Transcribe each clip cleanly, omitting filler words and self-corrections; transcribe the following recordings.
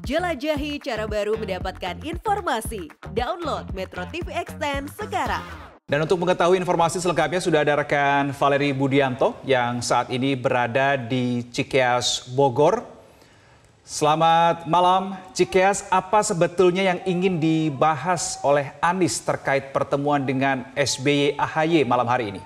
Jelajahi cara baru mendapatkan informasi. Download Metro TV Extend sekarang. Dan untuk mengetahui informasi selengkapnya sudah ada rekan Valeri Budianto yang saat ini berada di Cikeas, Bogor. Selamat malam, Cikeas. Apa sebetulnya yang ingin dibahas oleh Anies terkait pertemuan dengan SBY AHY malam hari ini?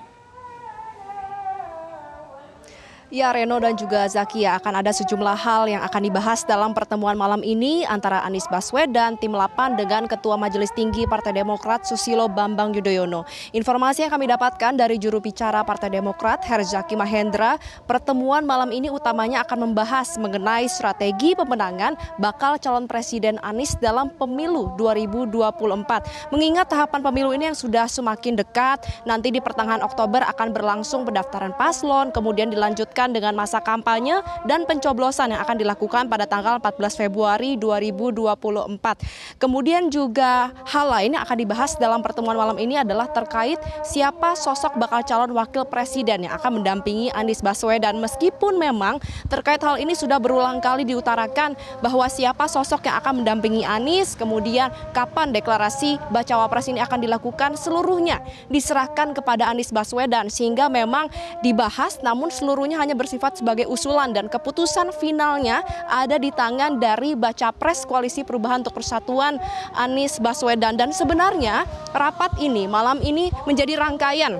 Ya, Reno dan juga Zakia, akan ada sejumlah hal yang akan dibahas dalam pertemuan malam ini antara Anies Baswedan, Tim 8 dengan Ketua Majelis Tinggi Partai Demokrat Susilo Bambang Yudhoyono. Informasi yang kami dapatkan dari juru bicara Partai Demokrat Herzaki Mahendra, pertemuan malam ini utamanya akan membahas mengenai strategi pemenangan bakal calon Presiden Anies dalam pemilu 2024. Mengingat tahapan pemilu ini yang sudah semakin dekat, nanti di pertengahan Oktober akan berlangsung pendaftaran paslon, kemudian dilanjutkan dengan masa kampanye dan pencoblosan yang akan dilakukan pada tanggal 14 Februari 2024. Kemudian juga hal lain yang akan dibahas dalam pertemuan malam ini adalah terkait siapa sosok bakal calon wakil presiden yang akan mendampingi Anies Baswedan. Meskipun memang terkait hal ini sudah berulang kali diutarakan bahwa siapa sosok yang akan mendampingi Anies, kemudian kapan deklarasi bacawa pres ini akan dilakukan, seluruhnya diserahkan kepada Anies Baswedan, sehingga memang dibahas namun seluruhnya hanya bersifat sebagai usulan dan keputusan finalnya ada di tangan dari baca pres Koalisi Perubahan untuk Persatuan Anies Baswedan. Dan sebenarnya rapat ini malam ini menjadi rangkaian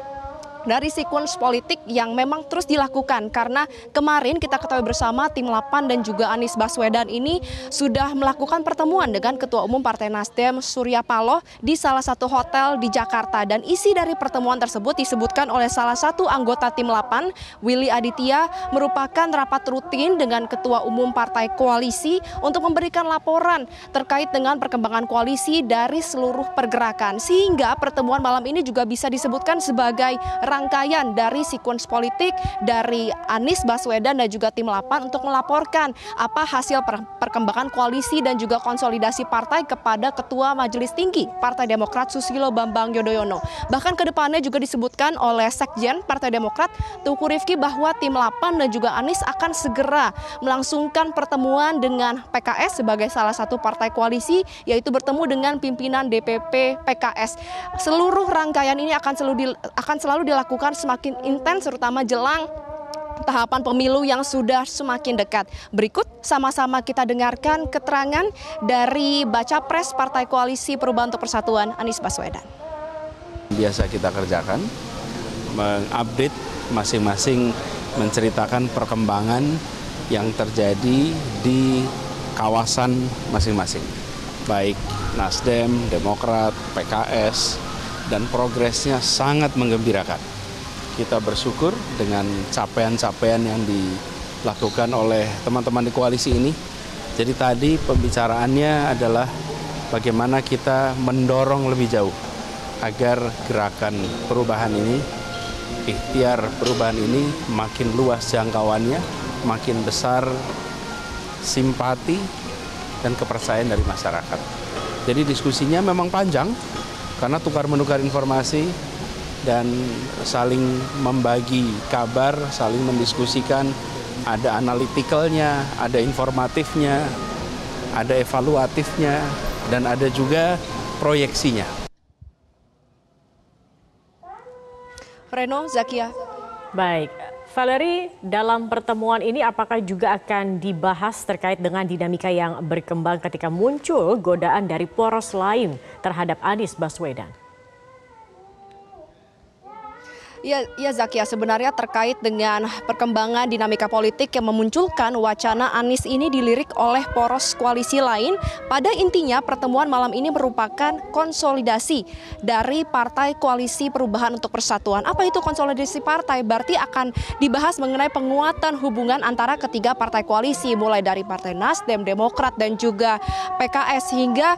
dari sekuens politik yang memang terus dilakukan, karena kemarin kita ketahui bersama Tim 8 dan juga Anies Baswedan ini sudah melakukan pertemuan dengan Ketua Umum Partai Nasdem Surya Paloh di salah satu hotel di Jakarta, dan isi dari pertemuan tersebut disebutkan oleh salah satu anggota Tim 8, Willy Aditya, merupakan rapat rutin dengan Ketua Umum Partai Koalisi untuk memberikan laporan terkait dengan perkembangan koalisi dari seluruh pergerakan, sehingga pertemuan malam ini juga bisa disebutkan sebagai rangkaian dari sekuens politik dari Anies Baswedan dan juga Tim 8 untuk melaporkan apa hasil perkembangan koalisi dan juga konsolidasi partai kepada Ketua Majelis Tinggi Partai Demokrat Susilo Bambang Yudhoyono. Bahkan ke depannya juga disebutkan oleh Sekjen Partai Demokrat Teuku Rifki bahwa Tim 8 dan juga Anies akan segera melangsungkan pertemuan dengan PKS sebagai salah satu partai koalisi, yaitu bertemu dengan pimpinan DPP PKS. Seluruh rangkaian ini akan selalu dilakukan semakin intens, terutama jelang tahapan pemilu yang sudah semakin dekat. Berikut sama-sama kita dengarkan keterangan dari baca pres Partai Koalisi Perubahan untuk Persatuan Anies Baswedan. Biasa kita kerjakan, mengupdate masing-masing, menceritakan perkembangan yang terjadi di kawasan masing-masing, baik Nasdem, Demokrat, PKS, dan progresnya sangat menggembirakan. Kita bersyukur dengan capaian-capaian yang dilakukan oleh teman-teman di koalisi ini. Jadi tadi pembicaraannya adalah bagaimana kita mendorong lebih jauh agar gerakan perubahan ini, ikhtiar perubahan ini makin luas jangkauannya, makin besar simpati dan kepercayaan dari masyarakat. Jadi diskusinya memang panjang karena tukar-menukar informasi dan saling membagi kabar, saling mendiskusikan, ada analitikalnya, ada informatifnya, ada evaluatifnya, dan ada juga proyeksinya. Reno, Zakia. Baik, Valeri, dalam pertemuan ini apakah juga akan dibahas terkait dengan dinamika yang berkembang ketika muncul godaan dari poros lain terhadap Anies Baswedan? Ya Zakia, sebenarnya terkait dengan perkembangan dinamika politik yang memunculkan wacana Anies ini dilirik oleh poros koalisi lain, pada intinya pertemuan malam ini merupakan konsolidasi dari Partai Koalisi Perubahan untuk Persatuan. Apa itu konsolidasi partai? Berarti akan dibahas mengenai penguatan hubungan antara ketiga partai koalisi, mulai dari Partai Nasdem, Demokrat, dan juga PKS, hingga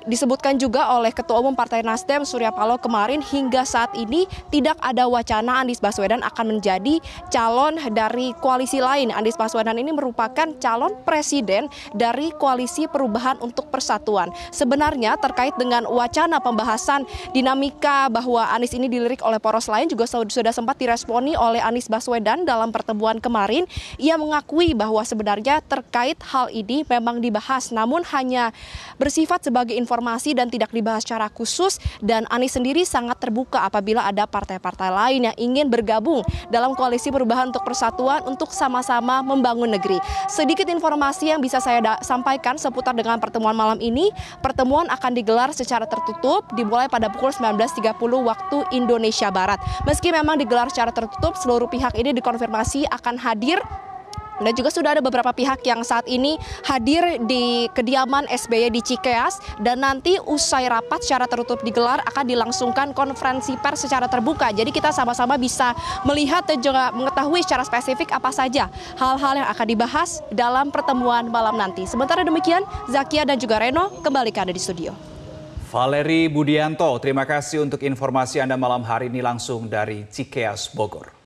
disebutkan juga oleh Ketua Umum Partai Nasdem Surya Paloh kemarin, hingga saat ini tidak ada wacana Anies Baswedan akan menjadi calon dari koalisi lain. Anies Baswedan ini merupakan calon presiden dari Koalisi Perubahan untuk Persatuan. Sebenarnya terkait dengan wacana pembahasan dinamika bahwa Anies ini dilirik oleh poros lain juga sudah sempat diresponi oleh Anies Baswedan dalam pertemuan kemarin. Ia mengakui bahwa sebenarnya terkait hal ini memang dibahas, namun hanya bersifat sebagai informasi dan tidak dibahas secara khusus, dan Anies sendiri sangat terbuka apabila ada partai-partai lain yang ingin bergabung dalam Koalisi Perubahan untuk Persatuan untuk sama-sama membangun negeri. Sedikit informasi yang bisa saya sampaikan seputar dengan pertemuan malam ini. Pertemuan akan digelar secara tertutup dimulai pada pukul 19.30 waktu Indonesia Barat. Meski memang digelar secara tertutup, seluruh pihak ini dikonfirmasi akan hadir. Dan juga sudah ada beberapa pihak yang saat ini hadir di kediaman SBY di Cikeas, dan nanti usai rapat secara tertutup digelar akan dilangsungkan konferensi pers secara terbuka. Jadi kita sama-sama bisa melihat dan juga mengetahui secara spesifik apa saja hal-hal yang akan dibahas dalam pertemuan malam nanti. Sementara demikian, Zakia dan juga Reno kembali ke Anda di studio. Valerie Budianto, terima kasih untuk informasi Anda malam hari ini langsung dari Cikeas, Bogor.